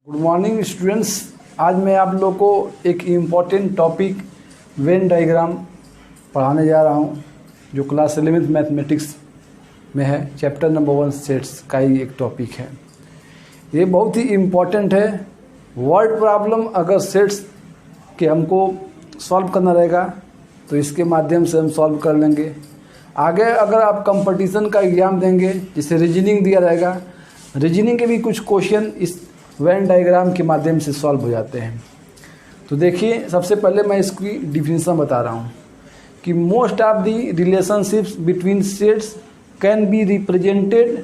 Good morning students. आज मैं आप लोग को एक इम्पॉर्टेंट टॉपिक वेन डायग्राम पढ़ाने जा रहा हूं, जो क्लास 11th मैथमेटिक्स में है। चैप्टर नंबर 1 सेट्स का ही एक टॉपिक है। ये बहुत ही इम्पॉर्टेंट है। वर्ड प्रॉब्लम अगर सेट्स के हमको सॉल्व करना रहेगा तो इसके माध्यम से हम सॉल्व कर लेंगे। आगे अगर आप कंपटीशन का एग्ज़ाम देंगे, जिसे रीजनिंग दिया रहेगा, रीजनिंग के भी कुछ क्वेश्चन इस वेन डायग्राम के माध्यम से सॉल्व हो जाते हैं। तो देखिए, सबसे पहले मैं इसकी डिफिनीशन बता रहा हूँ कि most of the relationships between sets can be represented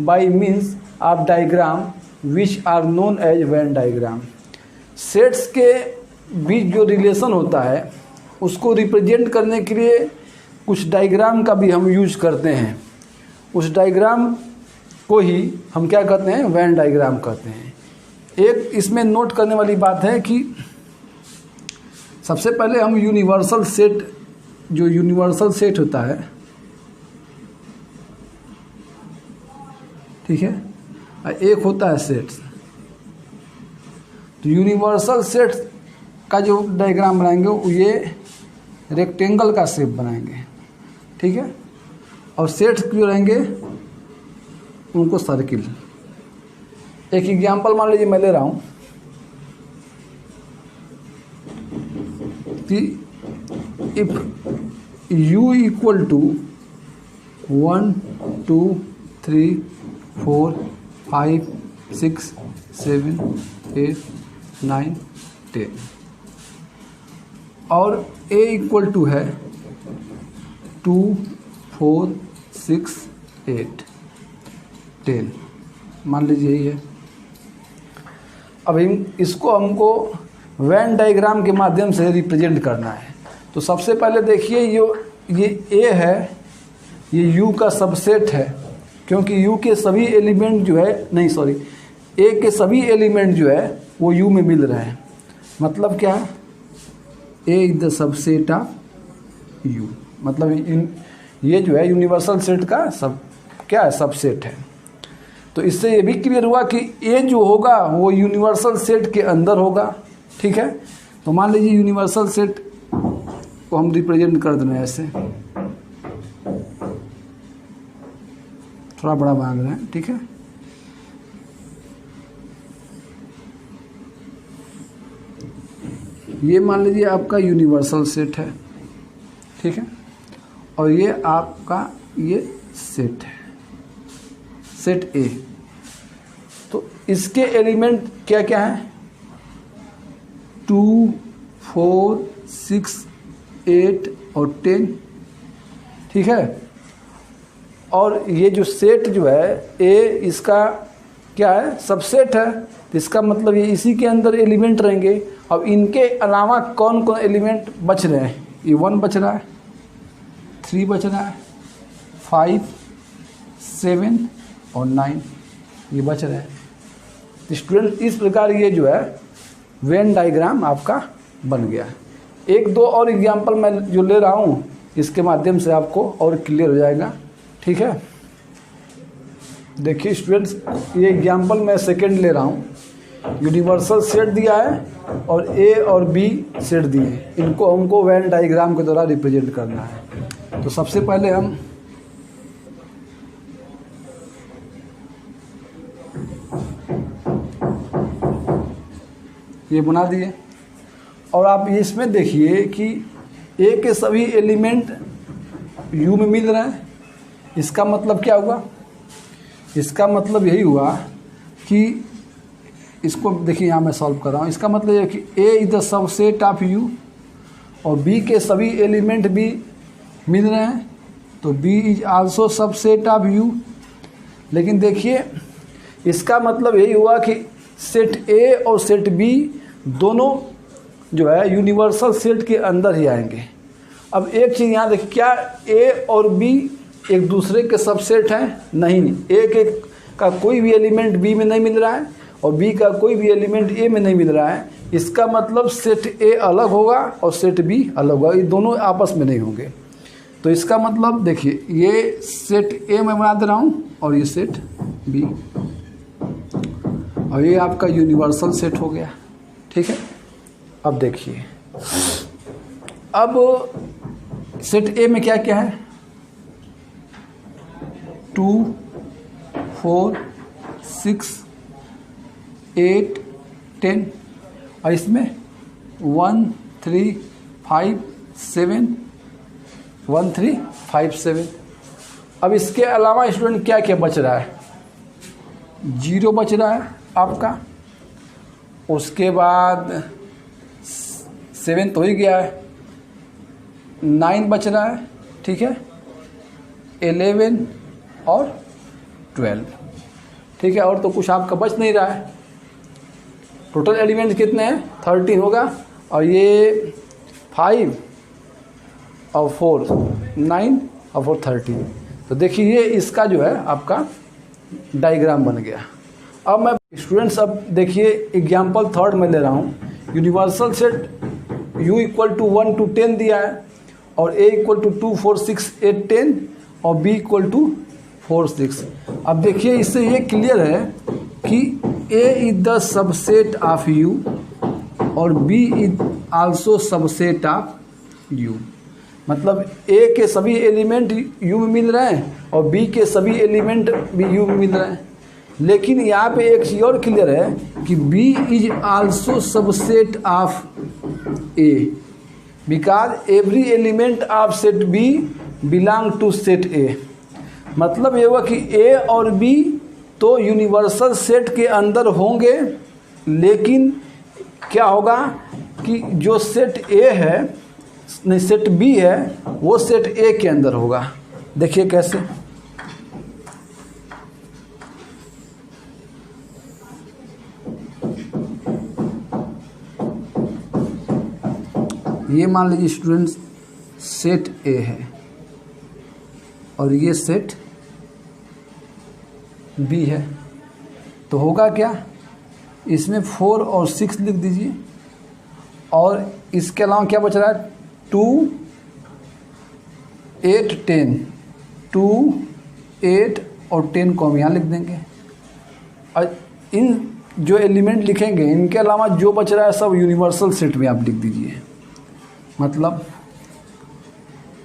by means of diagram which are known as Venn diagram. Sets के बीच जो रिलेशन होता है उसको रिप्रेजेंट करने के लिए कुछ डायग्राम का भी हम यूज करते हैं। उस डायग्राम को ही हम क्या कहते हैं, वेन डायग्राम कहते हैं। एक इसमें नोट करने वाली बात है कि सबसे पहले हम यूनिवर्सल सेट, जो यूनिवर्सल सेट होता है, ठीक है, एक होता है सेट्स। तो यूनिवर्सल सेट का जो डायग्राम बनाएंगे वो ये रेक्टेंगल का शेप बनाएंगे, ठीक है। और सेट्स जो रहेंगे उनको सर्किल। एक एग्जाम्पल मान लीजिए मैं ले रहा हूँ कि इफ u इक्वल टू 1 2 3 4 5 6 7 8 9 10 और a इक्वल टू है 2 4 6 8 10, मान लीजिए यही है। अब इसको हमको वेन डायग्राम के माध्यम से रिप्रेजेंट करना है। तो सबसे पहले देखिए, ये ए है, ये u का सबसेट है, क्योंकि u के सभी एलिमेंट जो है, नहीं सॉरी, a के सभी एलिमेंट जो है वो u में मिल रहे हैं। मतलब क्या है, a is the subset of u। मतलब ये जो है यूनिवर्सल सेट का सब क्या है, सबसेट है। तो इससे ये भी क्लियर हुआ कि ए जो होगा वो यूनिवर्सल सेट के अंदर होगा, ठीक है। तो मान लीजिए यूनिवर्सल सेट को हम रिप्रेजेंट कर देना ऐसे, थोड़ा बड़ा बना रहे हैं, ठीक है। ये मान लीजिए आपका यूनिवर्सल सेट है, ठीक है, और ये आपका ये सेट है, सेट ए। तो इसके एलिमेंट क्या क्या हैं, 2 4 6 8 और 10, ठीक है। और ये जो सेट जो है ए, इसका क्या है, सबसेट है। तो इसका मतलब ये इसी के अंदर एलिमेंट रहेंगे। अब इनके अलावा कौन कौन एलिमेंट बच रहे हैं, ये 1 बच रहा है, 3 बच रहा है, 5 7 और 9 ये बच रहे हैं। स्टूडेंट, इस प्रकार ये जो है वेन डायग्राम आपका बन गया। एक दो और एग्जांपल मैं जो ले रहा हूँ इसके माध्यम से आपको और क्लियर हो जाएगा, ठीक है। देखिए स्टूडेंट्स, ये एग्जांपल मैं सेकंड ले रहा हूँ। यूनिवर्सल सेट दिया है और ए और बी सेट दिए हैं, इनको हमको वेन डायग्राम के द्वारा रिप्रेजेंट करना है। तो सबसे पहले हम ये बना दिए। और आप इसमें देखिए कि ए के सभी एलिमेंट u में मिल रहे हैं। इसका मतलब क्या हुआ, इसका मतलब यही हुआ कि इसको देखिए, यहाँ मैं सॉल्व कर रहा हूँ। इसका मतलब है कि a is the subset of u और b के सभी एलिमेंट भी मिल रहे हैं, तो b is also subset of u। लेकिन देखिए, इसका मतलब यही हुआ कि सेट ए और सेट बी दोनों जो है यूनिवर्सल सेट के अंदर ही आएंगे। अब एक चीज़ यहाँ देखिए, क्या ए और बी एक दूसरे के सबसेट हैं? नहीं, एक का कोई भी एलिमेंट बी में नहीं मिल रहा है और बी का कोई भी एलिमेंट ए में नहीं मिल रहा है। इसका मतलब सेट ए अलग होगा और सेट बी अलग होगा, ये दोनों आपस में नहीं होंगे। तो इसका मतलब देखिए, ये सेट ए में बना दे रहा हूँ और ये सेट बी। और ये आपका यूनिवर्सल सेट हो गया। ठीक है, अब देखिए, अब सेट ए में क्या क्या है, 2 4 6 8 10, और इसमें 1 3 5 7 1 3 5 7। अब इसके अलावा स्टूडेंट क्या क्या बच रहा है, 0 बच रहा है आपका, उसके बाद 7 तो ही गया है, 9 बच रहा है। ठीक है, 11 और 12। ठीक है, और तो कुछ आपका बच नहीं रहा है। टोटल एलिमेंट कितने हैं, 13 होगा, और ये 5 और 4 9 और 4 13। तो देखिए ये इसका जो है आपका डायग्राम बन गया। अब मैं स्टूडेंट्स, अब देखिए एग्जाम्पल थर्ड में ले रहा हूँ। Universal set u equal to 1 to 10 दिया है, और a इक्वल टू 2 4 6 8 10, और b इक्वल टू 4 6। अब देखिए इससे ये क्लियर है कि a is the subset of u और b is also subset of u। मतलब a के सभी एलिमेंट u में मिल रहे हैं और b के सभी एलिमेंट भी u में मिल रहे हैं। लेकिन यहाँ पे एक चीज़ और क्लियर है कि b is also subset of a because every element of set b belong to set a। मतलब ये हुआ कि a और b तो यूनिवर्सल सेट के अंदर होंगे, लेकिन क्या होगा कि जो सेट a है, नहीं सेट b है, वो सेट a के अंदर होगा। देखिए कैसे, ये मान लीजिए स्टूडेंट्स सेट ए है और ये सेट बी है, तो होगा क्या, इसमें 4 और 6 लिख दीजिए, और इसके अलावा क्या बच रहा है, 2 8 10, 2 8 और 10 को हम यहाँ लिख देंगे। और इन जो एलिमेंट लिखेंगे इनके अलावा जो बच रहा है सब यूनिवर्सल सेट में आप लिख दीजिए। मतलब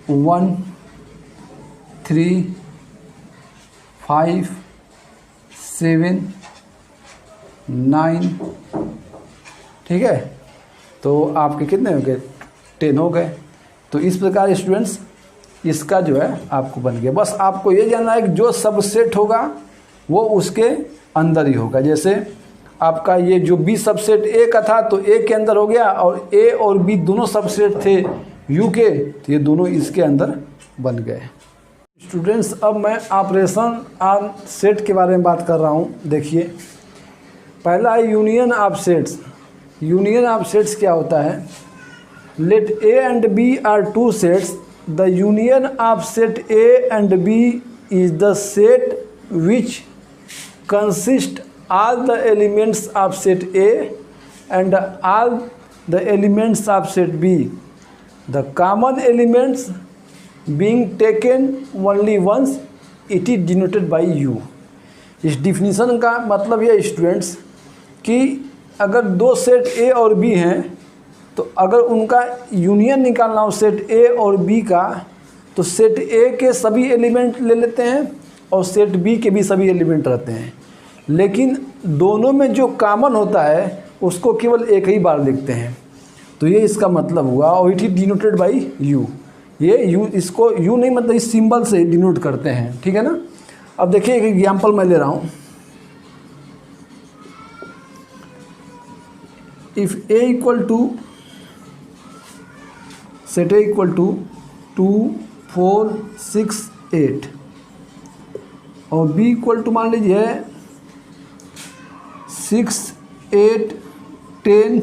1 3 5 7 9। ठीक है, तो आपके कितने हो गए, 10 हो गए। तो इस प्रकार स्टूडेंट्स इसका जो है आपको बन गया। बस आपको ये जानना है कि जो सबसेट होगा वो उसके अंदर ही होगा। जैसे आपका ये जो बी सबसेट ए का था तो ए के अंदर हो गया, और ए और बी दोनों सबसेट थे यू के, तो ये दोनों इसके अंदर बन गए। स्टूडेंट्स अब मैं ऑपरेशन ऑन सेट के बारे में बात कर रहा हूँ। देखिए पहला है union of sets. Union of sets क्या होता है, let A and B are two sets, the union of set A and B is the set which consist all the elements of set A and all the elements of set B, the common elements being taken only once, it is denoted by U। इस definition का मतलब ये students कि अगर दो set A और B हैं तो अगर उनका यूनियन निकालना हो सेट A और B का, तो सेट A के सभी एलिमेंट ले लेते हैं और सेट B के भी सभी एलिमेंट रहते हैं, लेकिन दोनों में जो कॉमन होता है उसको केवल एक ही बार लिखते हैं। तो ये इसका मतलब हुआ, और it is denoted by you. ये यू, इसको यू नहीं मतलब इस सिंबल से डिनोट करते हैं। ठीक है ना। अब देखिए एक एग्जाम्पल मैं ले रहा हूँ। If A equal to set A equal to 2 4 6 8 और बी इक्वल टू मान लीजिए 6 8 10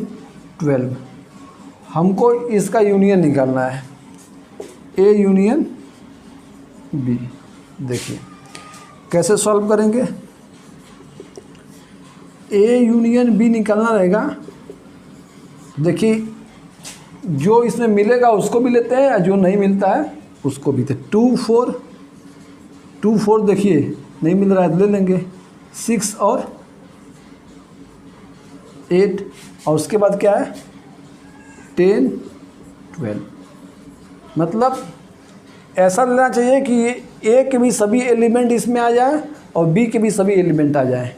12, हमको इसका यूनियन निकालना है, ए यूनियन बी। देखिए कैसे सॉल्व करेंगे। ए यूनियन बी निकालना रहेगा। देखिए जो इसमें मिलेगा उसको भी लेते हैं, जो नहीं मिलता है उसको भी। 2 4 देखिए नहीं मिल रहा है तो ले लेंगे, 6 और 8 और उसके बाद क्या है 10 12। मतलब ऐसा लेना चाहिए कि ए के भी सभी एलिमेंट इसमें आ जाए और बी के भी सभी एलिमेंट आ जाए।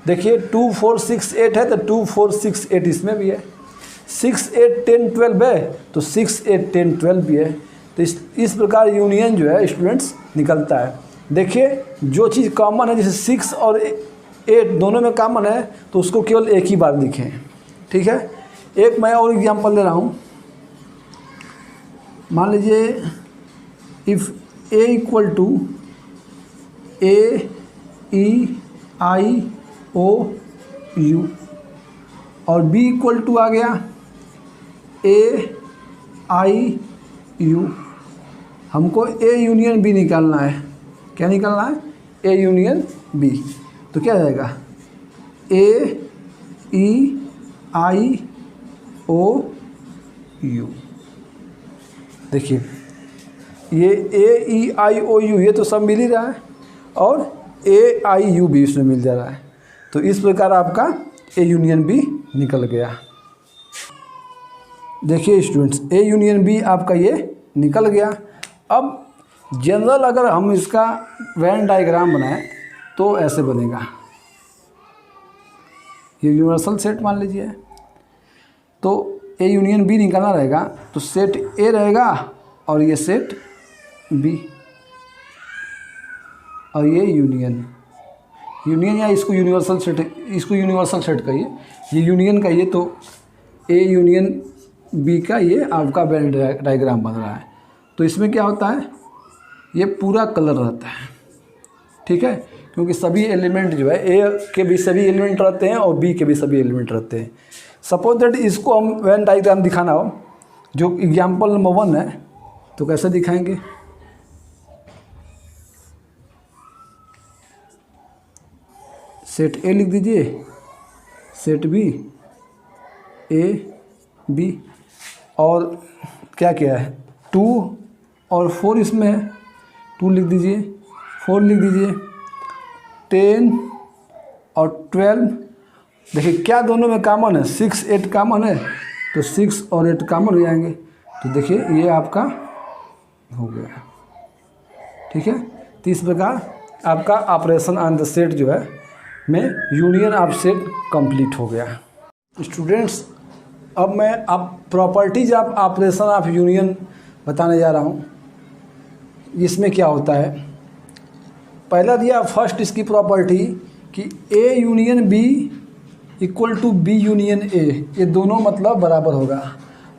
देखिए 2 4 6 8 है तो 2 4 6 8 इसमें भी है, 6 8 10 12 है तो 6 8 10 12 भी है। तो इस प्रकार यूनियन जो है स्टूडेंट्स निकलता है। देखिए जो चीज़ कॉमन है जैसे 6 और 8 दोनों में कॉमन है तो उसको केवल एक ही बार लिखें। ठीक है, एक मैं और एग्जांपल ले रहा हूँ। मान लीजिए if A equal to AEIOU और B इक्वल टू आ गया AIU। हमको A यूनियन B निकालना है। क्या निकालना है? A union B। तो क्या जाएगा AEIOU। देखिए ये AEIOU ये तो सब मिल ही रहा है और AIU भी इसमें मिल जा रहा है। तो इस प्रकार आपका A यूनियन B निकल गया। देखिए स्टूडेंट्स A यूनियन B आपका ये निकल गया। अब जनरल अगर हम इसका वेन डायग्राम बनाएं तो ऐसे बनेगा। ये यूनिवर्सल सेट मान लीजिए तो A यूनियन B निकालना रहेगा तो सेट A रहेगा और ये सेट B और ये यूनियन या इसको यूनिवर्सल सेट कहिए, ये यूनियन का ये तो A यूनियन B का ये आपका वेन डायग्राम बन रहा है। तो इसमें क्या होता है ये पूरा कलर रहता है। ठीक है, क्योंकि सभी एलिमेंट जो है A के भी सभी एलिमेंट रहते हैं और B के भी सभी एलिमेंट रहते हैं। सपोज दैट इसको हम वेन डायग्राम दिखाना हो जो एग्जाम्पल नंबर 1 है तो कैसे दिखाएंगे? सेट A लिख दीजिए, सेट B A B और क्या क्या है 2 और 4 इसमें है, 2 लिख दीजिए, 4 लिख दीजिए, 10 और 12। देखिए क्या दोनों में कॉमन है 6 8 कॉमन है तो 6 और 8 कॉमन हो जाएंगे। तो देखिए ये आपका हो गया। ठीक है, तो इस प्रकार आपका ऑपरेशन ऑन द सेट जो है में यूनियन ऑफ सेट कंप्लीट हो गया। स्टूडेंट्स अब मैं आप properties of operation of union बताने जा रहा हूँ। इसमें क्या होता है, पहला दिया फर्स्ट इसकी प्रॉपर्टी कि A union B equal to B union A, ये दोनों मतलब बराबर होगा।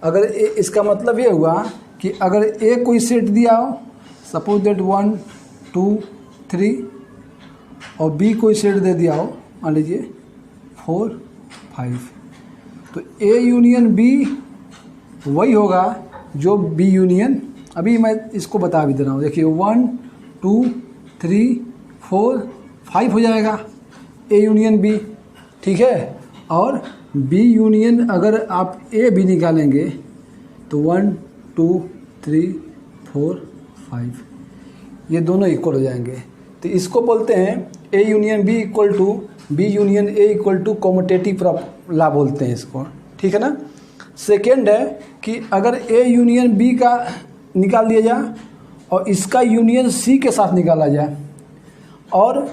अगर इसका मतलब ये हुआ कि अगर A कोई सेट दिया हो सपोज दैट 1 2 3 और B कोई सेट दे दिया हो मान लीजिए 4 5 तो A यूनियन B वही होगा जो B यूनियन, अभी मैं इसको बता भी दे रहा हूँ। देखिए 1 2 3 4 5 हो जाएगा A यूनियन B। ठीक है, और B यूनियन अगर आप A भी निकालेंगे तो 1 2 3 4 5 ये दोनों इक्वल हो जाएंगे। तो इसको बोलते हैं A union B equal to B union A equal to commutative law बोलते हैं इसको। ठीक है ना। सेकेंड है कि अगर A यूनियन B का निकाल दिया जाए और इसका यूनियन C के साथ निकाला जाए और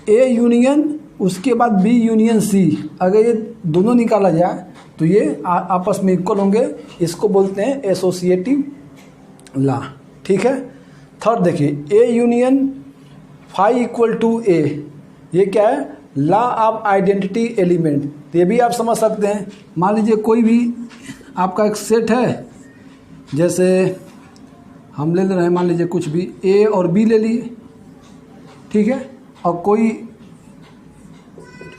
A यूनियन उसके बाद B यूनियन C अगर ये दोनों निकाला जाए तो ये आपस में इक्वल होंगे। इसको बोलते हैं एसोसिएटिव लॉ। ठीक है। थर्ड देखिए A union phi equal to A, ये क्या है लॉ ऑफ आइडेंटिटी एलिमेंट। तो ये भी आप समझ सकते हैं। मान लीजिए कोई भी आपका एक सेट है, जैसे हम ले रहे हैं मान लीजिए कुछ भी A और B ले लिए। ठीक है, और कोई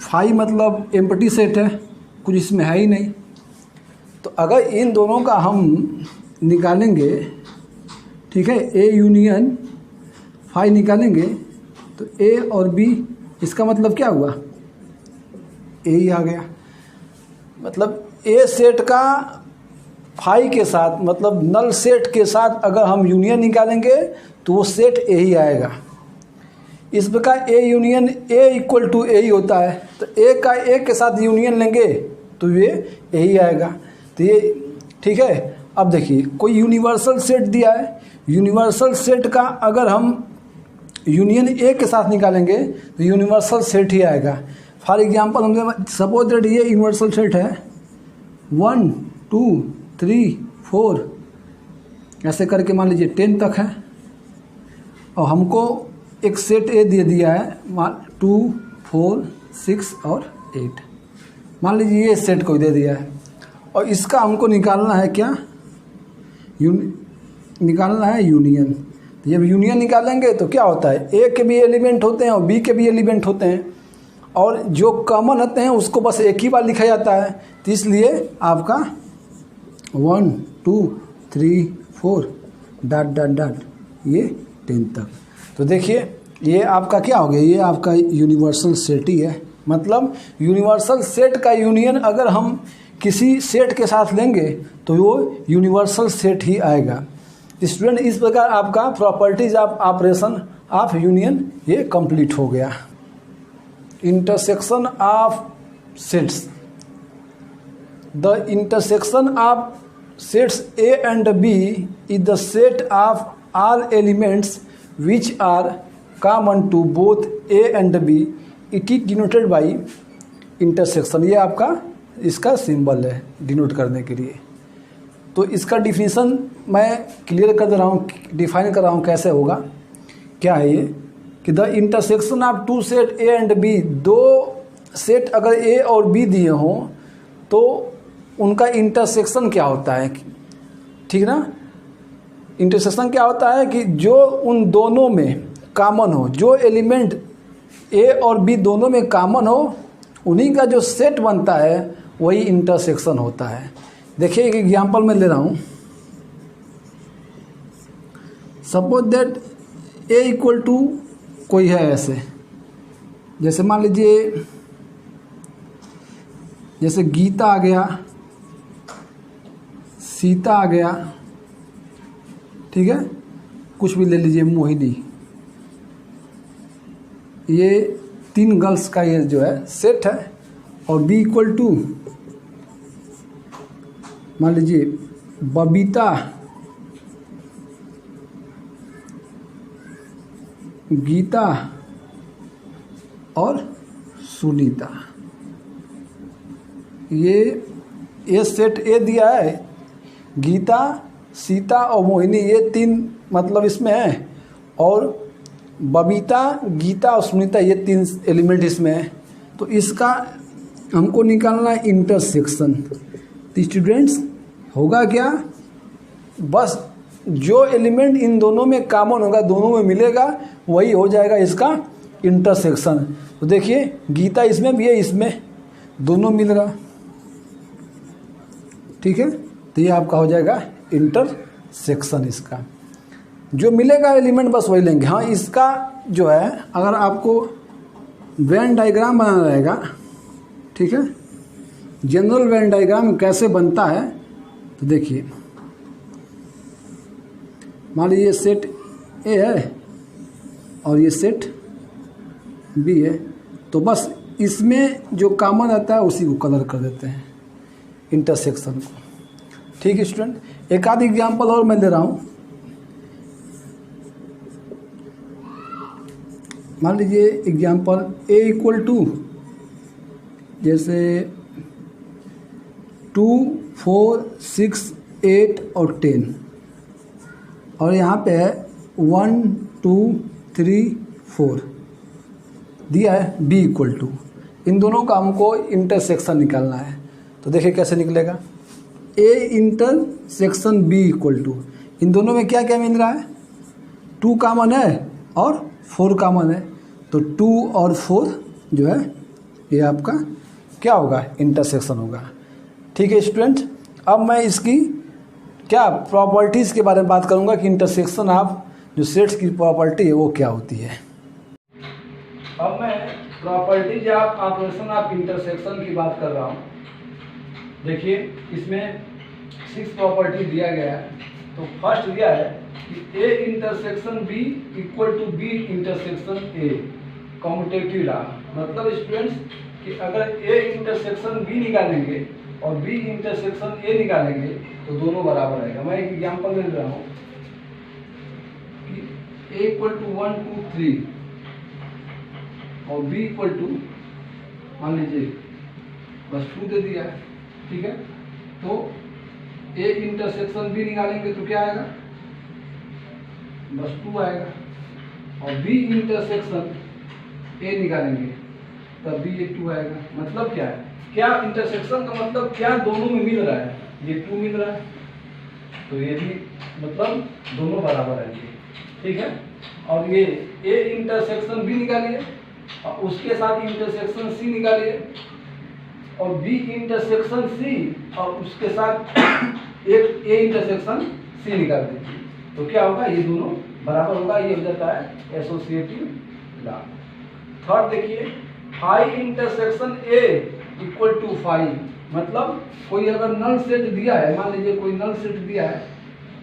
फाई मतलब एम्प्टी सेट है, कुछ इसमें है ही नहीं। तो अगर इन दोनों का हम निकालेंगे, ठीक है, A यूनियन फाई निकालेंगे तो A और B, इसका मतलब क्या हुआ A ही आ गया। मतलब A सेट का फाई के साथ मतलब नल सेट के साथ अगर हम यूनियन निकालेंगे तो वो सेट A ही आएगा। इस प्रकार A union A equal to A ही होता है। तो A का A के साथ यूनियन लेंगे तो ये यही आएगा। तो ये ठीक है। अब देखिए कोई यूनिवर्सल सेट दिया है, यूनिवर्सल सेट का अगर हम यूनियन ए के साथ निकालेंगे तो यूनिवर्सल सेट ही आएगा। फॉर एग्जांपल हमने सपोज दैट ये यूनिवर्सल सेट है 1 2 3 4 ऐसे करके मान लीजिए 10 तक है, और हमको एक सेट ए दे दिया है 2 4 6 और 8, मान लीजिए ये सेट को दे दिया है, और इसका हमको निकालना है क्या, निकालना है यूनियन। तो जब यूनियन निकालेंगे तो क्या होता है, ए के भी एलिमेंट होते हैं और बी के भी एलिमेंट होते हैं, और जो कॉमन होते हैं उसको बस एक ही बार लिखा जाता है। तो इसलिए आपका 1 2 3 4 डॉट डॉट डॉट ये 10 तक। तो देखिए ये आपका क्या हो गया, ये आपका यूनिवर्सल सेट ही है। मतलब यूनिवर्सल सेट का यूनियन अगर हम किसी सेट के साथ लेंगे तो वो यूनिवर्सल सेट ही आएगा। स्टूडेंट इस प्रकार आपका properties of operation of union ये कंप्लीट हो गया। Intersection of sets, the intersection of sets A and B is the set of all elements which are common to both A and B, it is denoted by intersection. ये आपका इसका symbol है denote करने के लिए। तो इसका definition मैं क्लियर कर दे रहा हूँ, डिफाइन कर रहा हूँ कैसे होगा। क्या है ये कि the intersection of two set A and B, दो सेट अगर ए और बी दिए हों तो उनका इंटरसेक्शन क्या होता है, ठीक ना। इंटरसेक्शन क्या होता है कि जो उन दोनों में कॉमन हो, जो एलिमेंट ए और बी दोनों में कॉमन हो, उन्हीं का जो सेट बनता है वही इंटरसेक्शन होता है। देखिए एक एग्जांपल मैं ले रहा हूँ। Suppose that A equal to कोई है ऐसे, जैसे मान लीजिए जैसे गीता आ गया, सीता आ गया, ठीक है, कुछ भी ले लीजिए, मोहिनी, ये 3 गर्ल्स का ये जो है सेट है। और बी इक्वल टू मान लीजिए बबीता, गीता और सुनीता, ये सेट ए दिया है। गीता, सीता और मोहिनी ये 3 मतलब इसमें है, और बबीता, गीता और सुनीता ये 3 एलिमेंट इसमें है। तो इसका हमको निकालना है इंटरसेक्शन। तो स्टूडेंट्स होगा क्या, बस जो एलिमेंट इन दोनों में कॉमन होगा, दोनों में मिलेगा, वही हो जाएगा इसका इंटरसेक्शन। तो देखिए गीता इसमें भी है, इसमें दोनों मिल रहा, ठीक है। तो ये आपका हो जाएगा इंटरसेक्शन। इसका जो मिलेगा एलिमेंट बस वही लेंगे। हाँ, इसका जो है अगर आपको वेन डायग्राम बनाना रहेगा, ठीक है, जनरल वेन डायग्राम कैसे बनता है, तो देखिए मान लीजिए ये सेट ए है और ये सेट बी है, तो बस इसमें जो कॉमन आता है उसी को कलर कर देते हैं, इंटरसेक्शन को। ठीक है स्टूडेंट, एक आध एग्जाम्पल और मैं दे रहा हूँ। मान लीजिए एग्जाम्पल ए इक्वल टू जैसे 2 4 6 8 और 10, और यहाँ पे है 1 2 3 4 दिया है बी इक्वल टू। इन दोनों का हमको इंटरसेक्शन निकालना है। तो देखिए कैसे निकलेगा, A intersection B equal to, इन दोनों में क्या क्या मिल रहा है, 2 कॉमन है और 4 कॉमन है, तो 2 और 4 जो है ये आपका क्या होगा, इंटरसेक्शन होगा। ठीक है स्टूडेंट, अब मैं इसकी क्या प्रॉपर्टीज़ के बारे में बात करूंगा कि इंटरसेक्शन ऑफ जो सेट्स की प्रॉपर्टी है वो क्या होती है। अब मैं properties of operation of intersection की बात कर रहा हूँ। देखिए इसमें 6 प्रॉपर्टी दिया गया है। तो फर्स्ट दिया है कि A intersection B equal to B intersection A, commutative law. मतलब स्टूडेंट्स कि अगर ए इंटरसेक्शन बी निकालेंगे और बी इंटरसेक्शन ए निकालेंगे तो दोनों बराबर आएगा। मैं एक एग्जाम्पल ले रहा हूँ कि ए इक्वल टू 1 2 3 और बी इक्वल टू मान लीजिए बस 2 दे दिया है, ठीक है। तो ए इंटरसेक्शन बी निकालेंगे तो क्या आएगा, बस 2 आएगा, और बी इंटरसेक्शन ए निकालेंगे तब भी ये 2 आएगा। मतलब क्या है, क्या इंटरसेक्शन का मतलब क्या, दोनों में मिल रहा है, ये 2 मिल रहा है तो ये भी मतलब दोनों बराबर आएंगे, ठीक है। और ये ए इंटरसेक्शन बी निकालिए और उसके साथ इंटरसेक्शन सी निकालिए और बी इंटरसेक्शन सी और उसके साथ एक ए इंटरसेक्शन सी निकाल दीजिए तो क्या होगा, ये दोनों बराबर होगा। ये हो जाता है एसोसिएटिव लॉ। थर्ड देखिए, phi intersection A equal to phi, मतलब कोई अगर नल सेट दिया है, मान लीजिए कोई नल सेट दिया है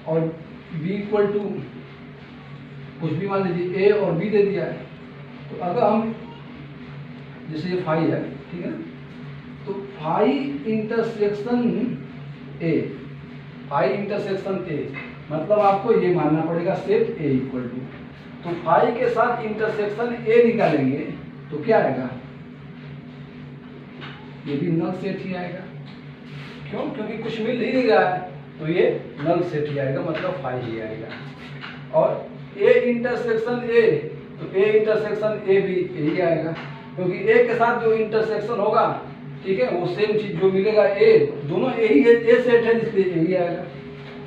और बी इक्वल टू कुछ भी, मान लीजिए ए और बी दे दिया है, तो अगर हम जैसे ये फाई है, ठीक है, तो phi intersection A, phi intersection A मतलब आपको ये मानना पड़ेगा सेट ए इक्वल टू, तो फाई के साथ इंटरसेक्शन ए निकालेंगे तो क्या आएगा, ये भी नल सेट ही आएगा। क्यों, क्योंकि कुछ मिल ही नहीं रहा है तो ये नल सेट ही आएगा, मतलब फाई ही आएगा। और ए इंटरसेक्शन ए, तो ए इंटरसेक्शन ए भी यही आएगा, क्योंकि ए के साथ जो इंटरसेक्शन होगा, ठीक है, वो सेम चीज जो मिलेगा ए, दोनों यही ए सेट है इसलिए यही आएगा,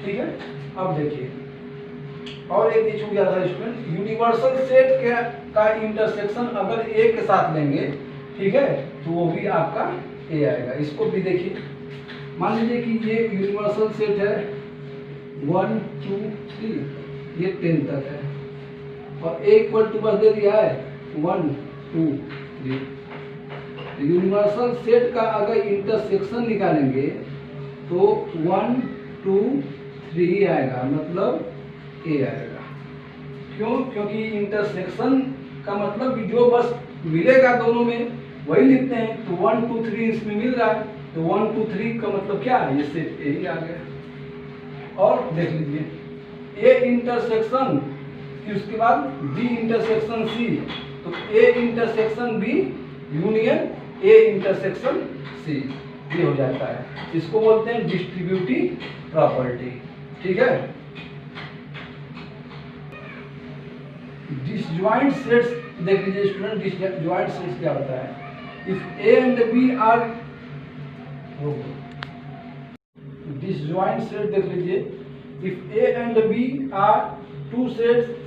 ठीक है। अब देखिए और एक चीज याद है स्टूडेंट, यूनिवर्सल सेट का इंटरसेक्शन अगर ए के साथ लेंगे, ठीक है, तो वो भी आपका ए आएगा। इसको भी देखिए, मान लीजिए कि ये यूनिवर्सल सेट है 1 2 3, ये 10 तक है और ए इक्वल टू बस दे दिया है 1 2 3। यूनिवर्सल सेट का अगर इंटरसेक्शन निकालेंगे तो 1 2 3 आएगा, मतलब ए आएगा। क्यों, क्योंकि इंटरसेक्शन का मतलब कि जो बस मिलेगा दोनों में वही लिखते हैं, तो 1 2 3 इसमें मिल रहा है तो 1 2 3 का मतलब क्या है, ये सेट ए ही आ गया। और देख लीजिए ए इंटरसेक्शन फिर उसके बाद बी इंटरसेक्शन सी, तो A intersection B union A intersection C, ये हो जाता है। इसको बोलते हैं डिस्ट्रीब्यूटिव प्रॉपर्टी, ठीक है। डिसजॉइंट सेट्स देख लीजिए स्टूडेंट, डिसजॉइंट सेट्स क्या होता है, if A and B are, disjoint set देख लीजिए, if A and B are two sets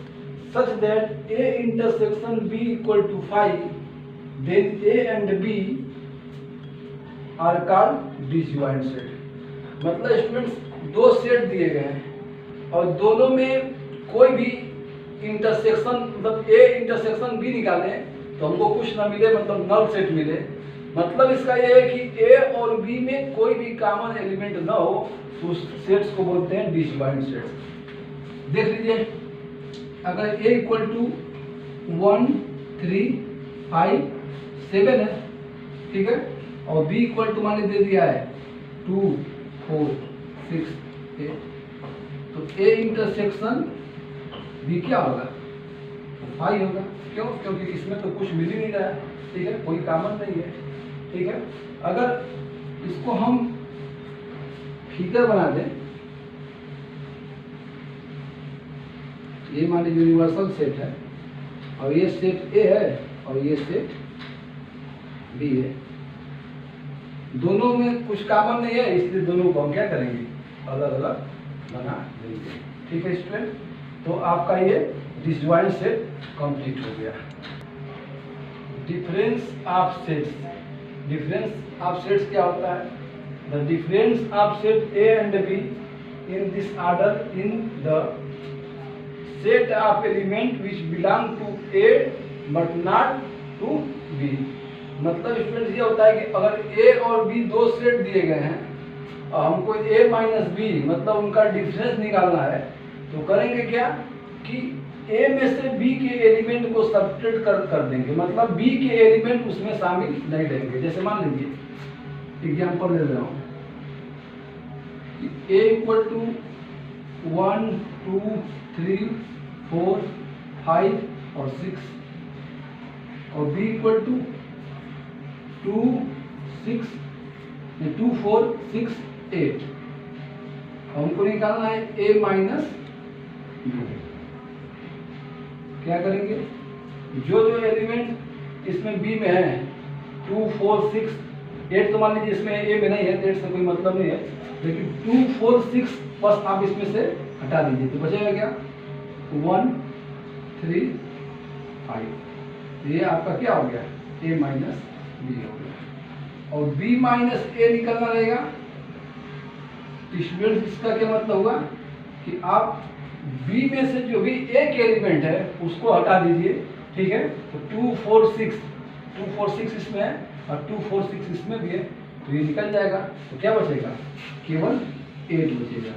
such that a intersection b equal to 5, then a and b are called disjoint set। मतलब students दो set दिए गए हैं और दोनों में कोई भी इंटरसेक्शन, मतलब ए इंटरसेक्शन बी निकालें तो हमको कुछ ना मिले, मतलब नल सेट मिले। मतलब इसका ये है कि ए और बी में कोई भी कॉमन एलिमेंट ना हो तो उस सेट्स को बोलते हैं डिसजॉइंट सेट्स। देख लीजिए, अगर a इक्वल टू 1 3 5 7 है, ठीक है, और b इक्वल टू मान दे दिया है 2 4 6 8, तो a इंटरसेक्शन b क्या होगा, 5 होगा। क्यों, क्योंकि इसमें तो कुछ मिल ही नहीं रहा है, ठीक है, कोई कॉमन नहीं है, ठीक है। अगर इसको हम फिगर बना दें, ये मान लीजिए यूनिवर्सल सेट है और ये सेट ए है और ये सेट बी है, दोनों में कुछ कॉमन नहीं है इसलिए दोनों को हम क्या करेंगे, अलग अलग बना देंगे, ठीक है स्टूडेंट। तो आपका ये डिसजॉइंट सेट कंप्लीट हो गया। Difference of sets, difference of sets क्या होता है, the difference of set A and B in this order in the set of element which belong to A but not to B. मतलब student ये होता है कि अगर ए और बी दो सेट दिए गए हैं और हमको ए माइनस बी मतलब उनका डिफरेंस निकालना है तो करेंगे क्या कि ए में से बी के एलिमेंट को सब्ट्रैक्ट कर देंगे, मतलब बी के एलिमेंट उसमें शामिल नहीं रहेंगे। जैसे मान लीजिए एग्जांपल ले रहा हूँ, ए इक्वल टू 1 2 3 4 5 और 6 और बी इक्वल टू 2 6 2 4 6 8। हमको निकालना है a माइनस बी। क्या करेंगे, जो जो एलिमेंट इसमें b में है 2 4 6 8, तो मान लीजिए इसमें a में नहीं है, 8 से कोई मतलब नहीं है, लेकिन 2 4 6 बस आप इसमें से हटा दीजिए तो बचेगा क्या 1 3 5। ये आपका क्या हो गया a माइनस बी हो गया। और b माइनस a निकलना रहेगा। स्टूडेंट्स इसका क्या मतलब हुआ कि आप b में से जो भी एक एलिमेंट है उसको हटा दीजिए, ठीक है। तो 2 4 6 इसमें है और 2 4 6 इसमें भी है, तो ये निकल जाएगा। तो क्या बचेगा, केवल 8 बचेगा।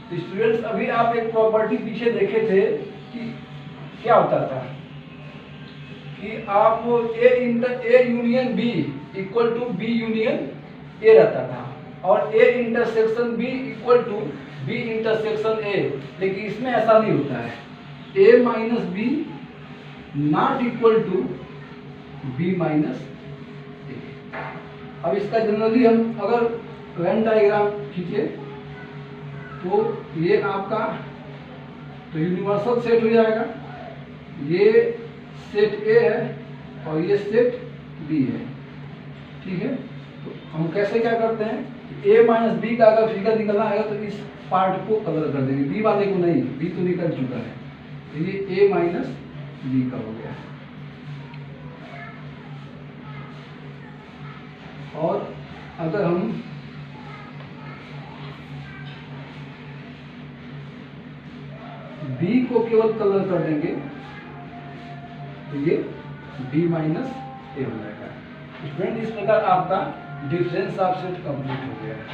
तो स्टूडेंट्स अभी आप एक प्रॉपर्टी पीछे देखे थे कि क्या होता था कि आप A union B equal to B union A रहता था और A intersection B equal to B intersection A, लेकिन इसमें ऐसा नहीं होता है। A minus B not equal to B minus A. अब इसका जनरली हम अगर वेन डायग्राम खींचे तो ये आपका तो यूनिवर्सल सेट हो जाएगा, ये सेट ए है और ये सेट बी है, ठीक है। तो हम कैसे क्या करते हैं, a माइनस बी का अगर फिगर निकलना है तो इस पार्ट को कलर कर देंगे, बी वाले को नहीं, बी तो निकल चुका है। तो ये a माइनस बी का हो गया। और अगर हम b को केवल कलर कर देंगे तो ये b माइनस ए हो जाएगा। फ्रेंड इस प्रकार आपका डिफरेंस ऑफ सेट कंप्लीट हो गया है।